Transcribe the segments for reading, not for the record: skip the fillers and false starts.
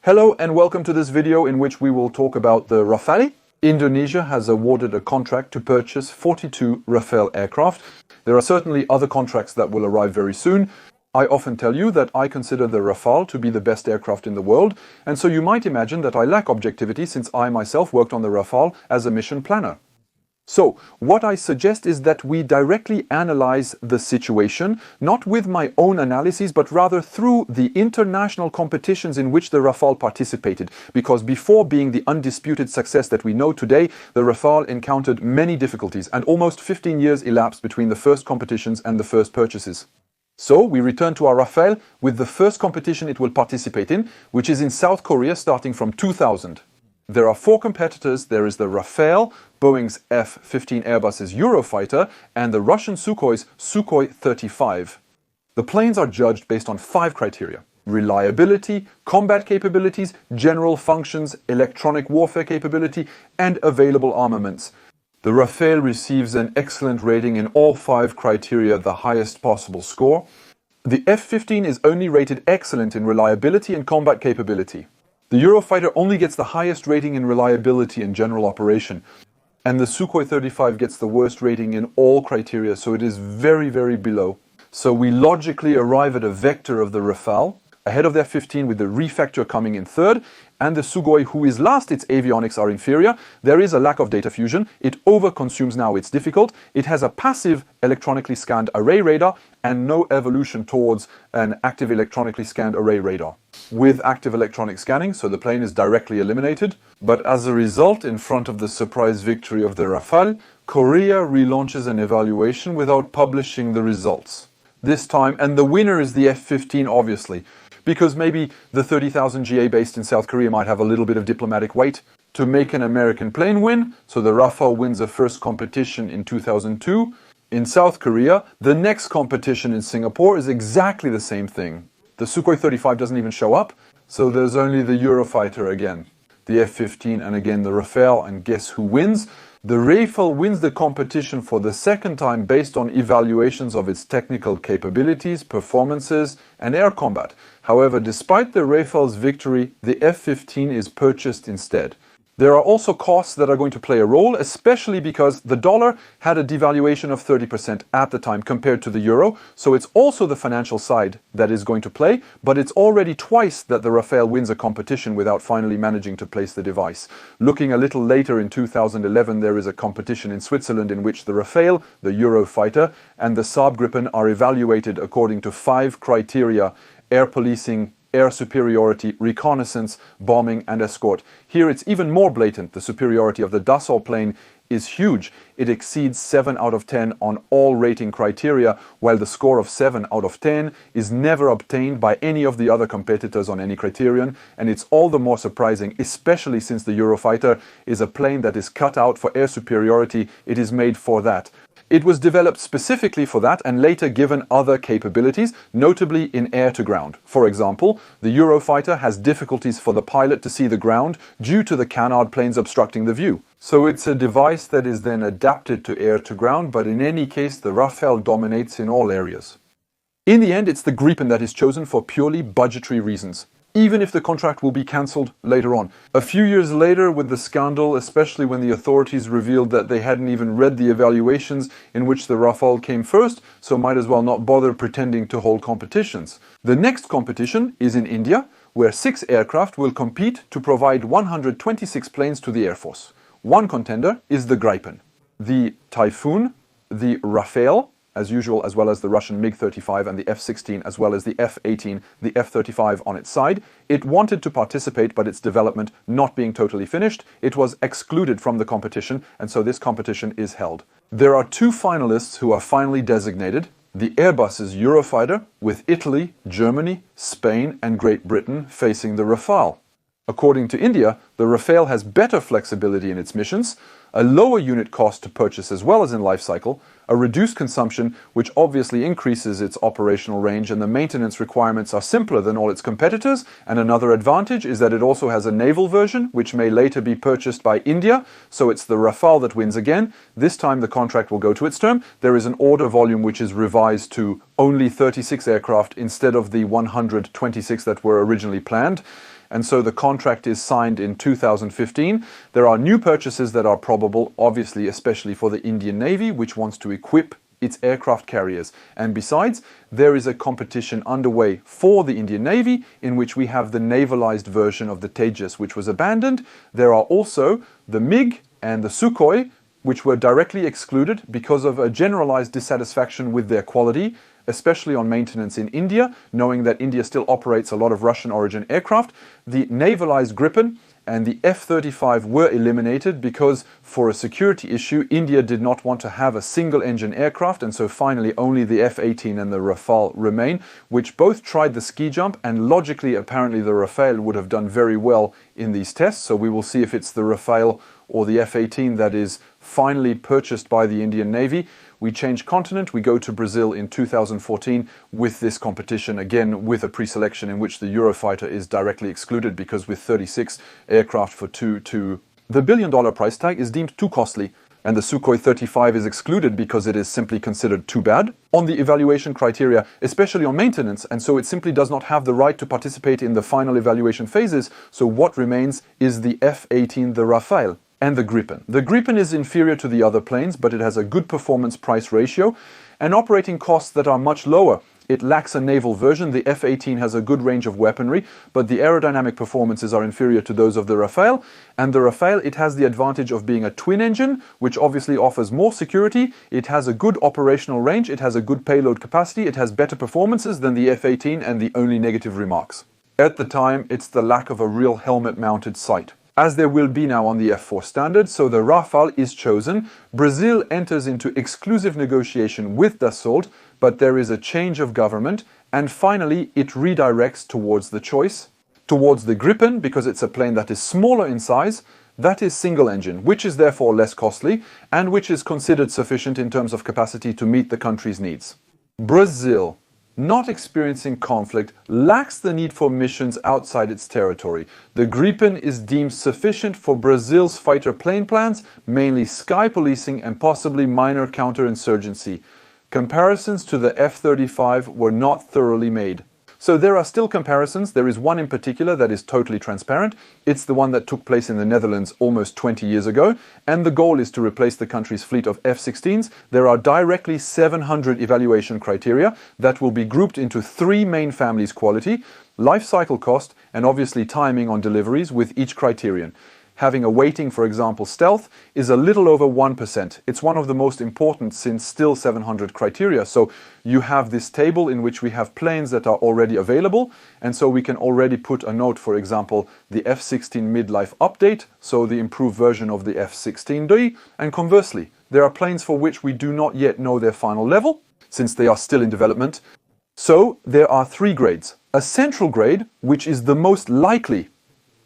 Hello and welcome to this video in which we will talk about the Rafale. Indonesia has awarded a contract to purchase 42 Rafale aircraft. There are certainly other contracts that will arrive very soon. I often tell you that I consider the Rafale to be the best aircraft in the world, and so you might imagine that I lack objectivity since I myself worked on the Rafale as a mission planner. So, what I suggest is that we directly analyze the situation, not with my own analyses, but rather through the international competitions in which the Rafale participated. Because before being the undisputed success that we know today, the Rafale encountered many difficulties, and almost 15 years elapsed between the first competitions and the first purchases. So, we return to our Rafale with the first competition it will participate in, which is in South Korea starting from 2000. There are four competitors. There is the Rafale, Boeing's F-15 Airbus's Eurofighter, and the Russian Sukhoi's Sukhoi 35. The planes are judged based on 5 criteria: reliability, combat capabilities, general functions, electronic warfare capability, and available armaments. The Rafale receives an excellent rating in all 5 criteria, the highest possible score. The F-15 is only rated excellent in reliability and combat capability. The Eurofighter only gets the highest rating in reliability and general operation. And the Sukhoi 35 gets the worst rating in all criteria, so it is very, very below. So we logically arrive at a vector of the Rafale, ahead of the F-15 with the refactor coming in third, and the Sukhoi, who is last, its avionics are inferior. There is a lack of data fusion. It overconsumes now, it's difficult. It has a passive electronically scanned array radar and no evolution towards an active electronically scanned array radar. With active electronic scanning, so the plane is directly eliminated. But as a result, in front of the surprise victory of the Rafale, Korea relaunches an evaluation without publishing the results. This time, and the winner is the F-15, obviously, because maybe the 30,000 GA based in South Korea might have a little bit of diplomatic weight to make an American plane win. So the Rafale wins the first competition in 2002. In South Korea, the next competition in Singapore is exactly the same thing. The Sukhoi 35 doesn't even show up, so there's only the Eurofighter again, the F-15 and again the Rafale, and guess who wins? The Rafale wins the competition for the second time based on evaluations of its technical capabilities, performances, and air combat. However, despite the Rafale's victory, the F-15 is purchased instead. There are also costs that are going to play a role, especially because the dollar had a devaluation of 30% at the time compared to the euro, so it's also the financial side that is going to play, but it's already twice that the Rafale wins a competition without finally managing to place the device. Looking a little later in 2011, there is a competition in Switzerland in which the Rafale, the Eurofighter, and the Saab Gripen are evaluated according to 5 criteria: air policing, air superiority, reconnaissance, bombing, and escort. Here it's even more blatant. The superiority of the Dassault plane is huge. It exceeds 7 out of 10 on all rating criteria, while the score of 7 out of 10 is never obtained by any of the other competitors on any criterion, and it's all the more surprising, especially since the Eurofighter is a plane that is cut out for air superiority. It is made for that. It was developed specifically for that and later given other capabilities, notably in air-to-ground. For example, the Eurofighter has difficulties for the pilot to see the ground due to the canard planes obstructing the view. So it's a device that is then adapted to air-to-ground, but in any case, the Rafale dominates in all areas. In the end, it's the Gripen that is chosen for purely budgetary reasons, even if the contract will be cancelled later on. A few years later, with the scandal, especially when the authorities revealed that they hadn't even read the evaluations in which the Rafale came first, so might as well not bother pretending to hold competitions. The next competition is in India, where 6 aircraft will compete to provide 126 planes to the Air Force. One contender is the Gripen, the Typhoon, the Rafale, as usual, as well as the Russian MiG-35 and the F-16, as well as the F-18, the F-35 on its side. It wanted to participate, but its development not being totally finished, it was excluded from the competition, and so this competition is held. There are 2 finalists who are finally designated: the Airbus's Eurofighter, with Italy, Germany, Spain, and Great Britain facing the Rafale. According to India, the Rafale has better flexibility in its missions, a lower unit cost to purchase as well as in life cycle, a reduced consumption which obviously increases its operational range, and the maintenance requirements are simpler than all its competitors. And another advantage is that it also has a naval version which may later be purchased by India, so it's the Rafale that wins again. This time the contract will go to its term. There is an order volume which is revised to only 36 aircraft instead of the 126 that were originally planned. and so the contract is signed in 2015. There are new purchases that are probable, obviously, especially for the Indian Navy, which wants to equip its aircraft carriers. And besides, there is a competition underway for the Indian Navy in which we have the navalized version of the Tejas, which was abandoned. There are also the MiG and the Sukhoi, which were directly excluded because of a generalized dissatisfaction with their quality, especially on maintenance in India, knowing that India still operates a lot of Russian origin aircraft. The navalized Gripen and the F-35 were eliminated because, for a security issue, India did not want to have a single-engine aircraft, and so finally only the F-18 and the Rafale remain, which both tried the ski jump, and logically, apparently, the Rafale would have done very well in these tests, so we will see if it's the Rafale or the F-18 that is finally purchased by the Indian Navy. We change continent, we go to Brazil in 2014 with this competition, again with a pre-selection in which the Eurofighter is directly excluded because with 36 aircraft for the $1 billion price tag is deemed too costly, and the Sukhoi 35 is excluded because it is simply considered too bad on the evaluation criteria, especially on maintenance, and so it simply does not have the right to participate in the final evaluation phases. So what remains is the F-18, the Rafale, and the Gripen. The Gripen is inferior to the other planes, but it has a good performance-price ratio and operating costs that are much lower. It lacks a naval version. The F-18 has a good range of weaponry, but the aerodynamic performances are inferior to those of the Rafale. And the Rafale, it has the advantage of being a twin engine, which obviously offers more security. It has a good operational range. It has a good payload capacity. It has better performances than the F-18, and the only negative remarks at the time, it's the lack of a real helmet-mounted sight, as there will be now on the F4 standard. So the Rafale is chosen. Brazil enters into exclusive negotiation with Dassault, but there is a change of government, and finally it redirects towards the choice, towards the Gripen, because it's a plane that is smaller in size, that is single engine, which is therefore less costly, and which is considered sufficient in terms of capacity to meet the country's needs. Brazil, not experiencing conflict, lacks the need for missions outside its territory. The Gripen is deemed sufficient for Brazil's fighter plane plans, mainly sky policing and possibly minor counterinsurgency. Comparisons to the F-35 were not thoroughly made. So there are still comparisons. There is one in particular that is totally transparent. It's the one that took place in the Netherlands almost 20 years ago, and the goal is to replace the country's fleet of F-16s. There are directly 700 evaluation criteria that will be grouped into three main families: quality, life cycle cost, and obviously timing on deliveries with each criterion. Having a weighting, for example, stealth, is a little over 1%. It's one of the most important since still 700 criteria. So you have this table in which we have planes that are already available, and so we can already put a note, for example, the F-16 midlife update, so the improved version of the F-16D, and conversely, there are planes for which we do not yet know their final level, since they are still in development. So there are three grades. A central grade, which is the most likely,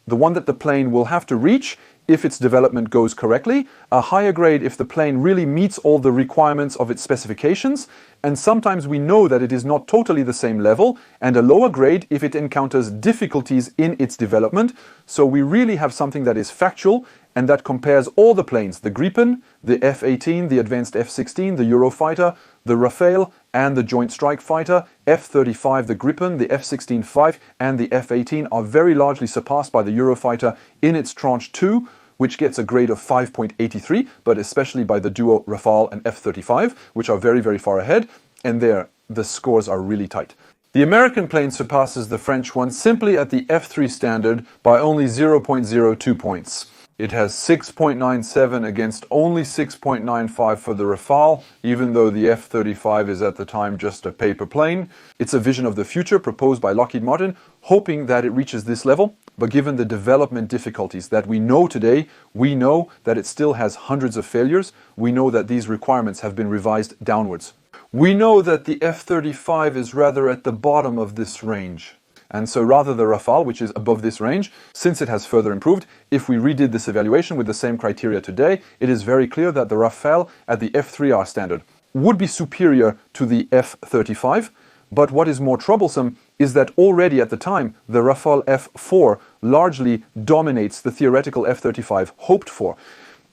the one that the plane will have to reach if its development goes correctly, a higher grade if the plane really meets all the requirements of its specifications, and sometimes we know that it is not totally the same level, and a lower grade if it encounters difficulties in its development. So we really have something that is factual and that compares all the planes: the Gripen, the F-18, the advanced F-16, the Eurofighter, the Rafale, and the Joint Strike Fighter. F-35, the Gripen, the F-16-5, and the F-18 are very largely surpassed by the Eurofighter in its Tranche 2, which gets a grade of 5.83, but especially by the duo Rafale and F-35, which are very, very far ahead, and there the scores are really tight. The American plane surpasses the French one simply at the F3 standard by only 0.02 points. It has 6.97 against only 6.95 for the Rafale, even though the F-35 is at the time just a paper plane. It's a vision of the future proposed by Lockheed Martin, hoping that it reaches this level. But given the development difficulties that we know today, we know that it still has hundreds of failures. We know that these requirements have been revised downwards. We know that the F-35 is rather at the bottom of this range. And so rather the Rafale, which is above this range, since it has further improved, if we redid this evaluation with the same criteria today, it is very clear that the Rafale at the F3R standard would be superior to the F-35. But what is more troublesome is that already at the time, the Rafale F4 largely dominates the theoretical F-35 hoped for.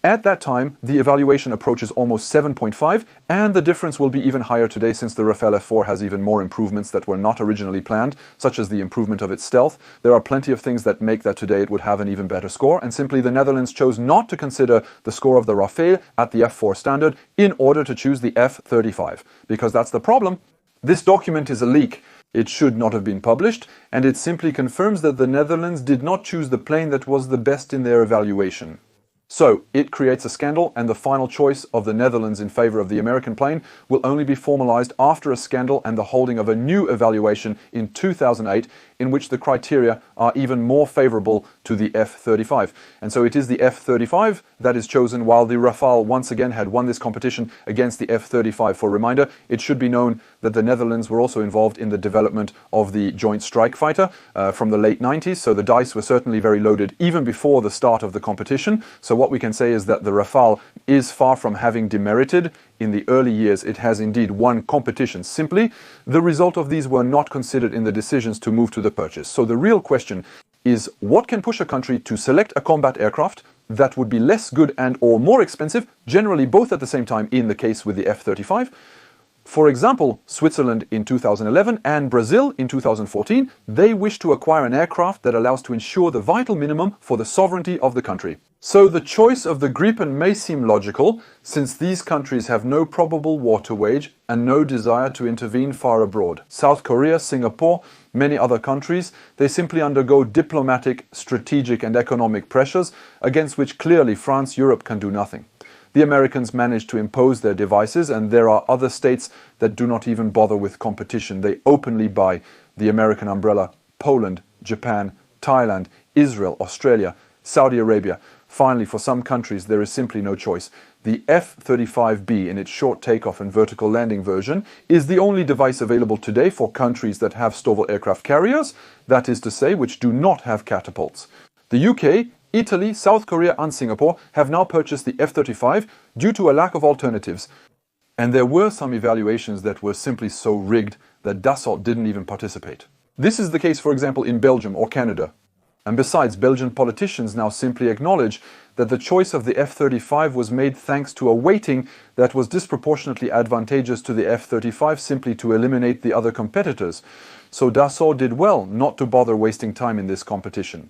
At that time, the evaluation approaches almost 7.5, and the difference will be even higher today since the Rafale F4 has even more improvements that were not originally planned, such as the improvement of its stealth. There are plenty of things that make that today it would have an even better score, and simply the Netherlands chose not to consider the score of the Rafale at the F4 standard in order to choose the F-35. Because that's the problem. This document is a leak. It should not have been published, and it simply confirms that the Netherlands did not choose the plane that was the best in their evaluation. So, it creates a scandal, and the final choice of the Netherlands in favor of the American plane will only be formalized after a scandal and the holding of a new evaluation in 2008, in which the criteria are even more favorable to the F-35. And so it is the F-35 that is chosen, while the Rafale once again had won this competition against the F-35. For reminder, it should be known that the Netherlands were also involved in the development of the Joint Strike Fighter from the late 90s, so the dice were certainly very loaded even before the start of the competition. So what we can say is that the Rafale is far from having demerited. In the early years, it has indeed won competitions. Simply, the result of these were not considered in the decisions to move to the purchase. So the real question is, what can push a country to select a combat aircraft that would be less good and or more expensive, generally both at the same time in the case with the F-35? For example, Switzerland in 2011 and Brazil in 2014, they wish to acquire an aircraft that allows to ensure the vital minimum for the sovereignty of the country. So the choice of the Gripen may seem logical, since these countries have no probable war to wage and no desire to intervene far abroad. South Korea, Singapore, many other countries, they simply undergo diplomatic, strategic and economic pressures against which clearly France, Europe can do nothing. The Americans manage to impose their devices, and there are other states that do not even bother with competition. They openly buy the American umbrella: Poland, Japan, Thailand, Israel, Australia, Saudi Arabia. Finally, for some countries, there is simply no choice. The F-35B, in its short takeoff and vertical landing version, is the only device available today for countries that have STOVL aircraft carriers, that is to say, which do not have catapults. The UK, Italy, South Korea and Singapore have now purchased the F-35 due to a lack of alternatives. And there were some evaluations that were simply so rigged that Dassault didn't even participate. This is the case, for example, in Belgium or Canada. And besides, Belgian politicians now simply acknowledge that the choice of the F-35 was made thanks to a weighting that was disproportionately advantageous to the F-35, simply to eliminate the other competitors. So Dassault did well not to bother wasting time in this competition.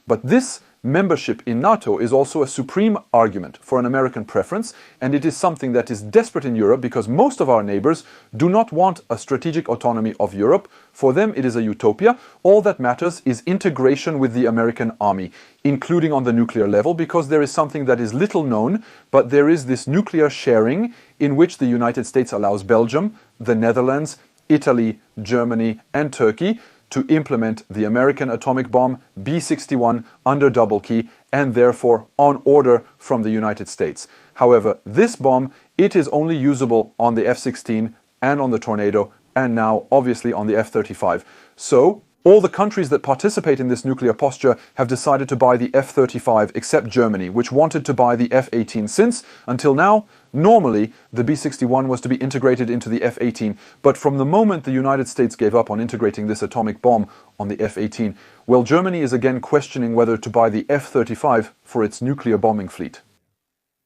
But this membership in NATO is also a supreme argument for an American preference, and it is something that is desperate in Europe because most of our neighbors do not want a strategic autonomy of Europe. For them, it is a utopia. All that matters is integration with the American army, including on the nuclear level, because there is something that is little known, but there is this nuclear sharing in which the United States allows Belgium, the Netherlands, Italy, Germany, and Turkey to implement the American atomic bomb B-61 under double key and therefore on order from the United States. However, this bomb, it is only usable on the F-16 and on the Tornado and now obviously on the F-35. So all the countries that participate in this nuclear posture have decided to buy the F-35 except Germany, which wanted to buy the F-18 since, until now, normally the B-61 was to be integrated into the F-18. But from the moment the United States gave up on integrating this atomic bomb on the F-18, well, Germany is again questioning whether to buy the F-35 for its nuclear bombing fleet.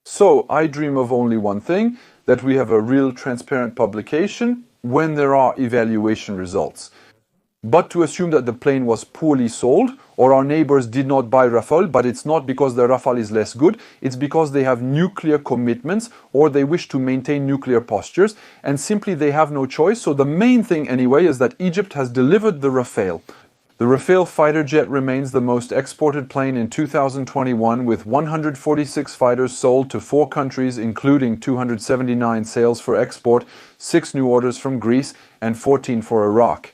So I dream of only one thing, that we have a real transparent publication when there are evaluation results. But to assume that the plane was poorly sold, or our neighbors did not buy Rafale, but it's not because the Rafale is less good, it's because they have nuclear commitments, or they wish to maintain nuclear postures, and simply they have no choice. So the main thing anyway is that Egypt has delivered the Rafale. The Rafale fighter jet remains the most exported plane in 2021, with 146 fighters sold to 4 countries, including 279 sales for export, 6 new orders from Greece, and 14 for Iraq.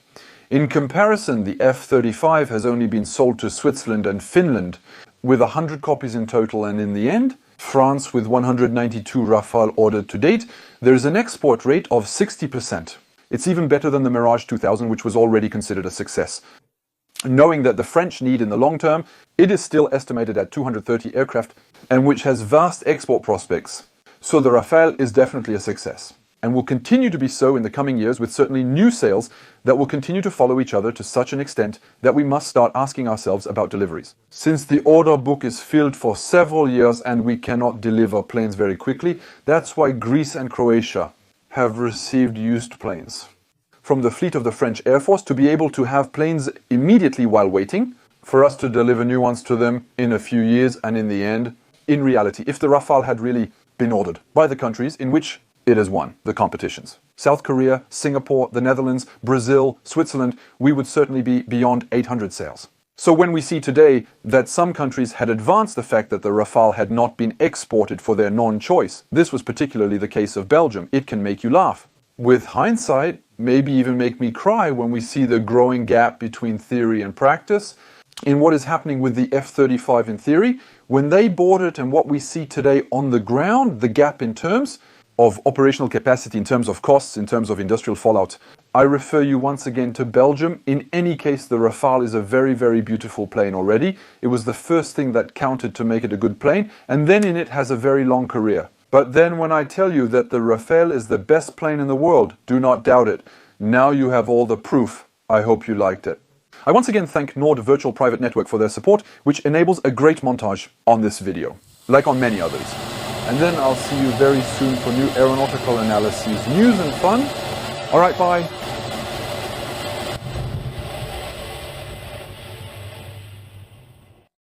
In comparison, the F-35 has only been sold to Switzerland and Finland, with 100 copies in total, and in the end, France with 192 Rafale ordered to date, there is an export rate of 60%. It's even better than the Mirage 2000, which was already considered a success. Knowing that the French need in the long term, it is still estimated at 230 aircraft, and which has vast export prospects. So the Rafale is definitely a success. and will continue to be so in the coming years, with certainly new sales that will continue to follow each other to such an extent that we must start asking ourselves about deliveries. Since the order book is filled for several years and we cannot deliver planes very quickly, that's why Greece and Croatia have received used planes from the fleet of the French Air Force to be able to have planes immediately while waiting, for us to deliver new ones to them in a few years. And in the end, in reality, if the Rafale had really been ordered by the countries in which it has won the competitions, South Korea, Singapore, the Netherlands, Brazil, Switzerland, we would certainly be beyond 800 sales. So when we see today that some countries had advanced the fact that the Rafale had not been exported for their non-choice, this was particularly the case of Belgium, it can make you laugh. With hindsight, maybe even make me cry when we see the growing gap between theory and practice in what is happening with the F-35 in theory. When they bought it and what we see today on the ground, the gap in terms of operational capacity, in terms of costs, in terms of industrial fallout, I refer you once again to Belgium. In any case, the Rafale is a very, very beautiful plane already. It was the first thing that counted to make it a good plane, and then in it has a very long career. But then when I tell you that the Rafale is the best plane in the world, do not doubt it. Now you have all the proof. I hope you liked it. I once again thank Nord Virtual Private Network for their support, which enables a great montage on this video, like on many others. And then I'll see you very soon for new aeronautical analyses, news and fun. All right, bye.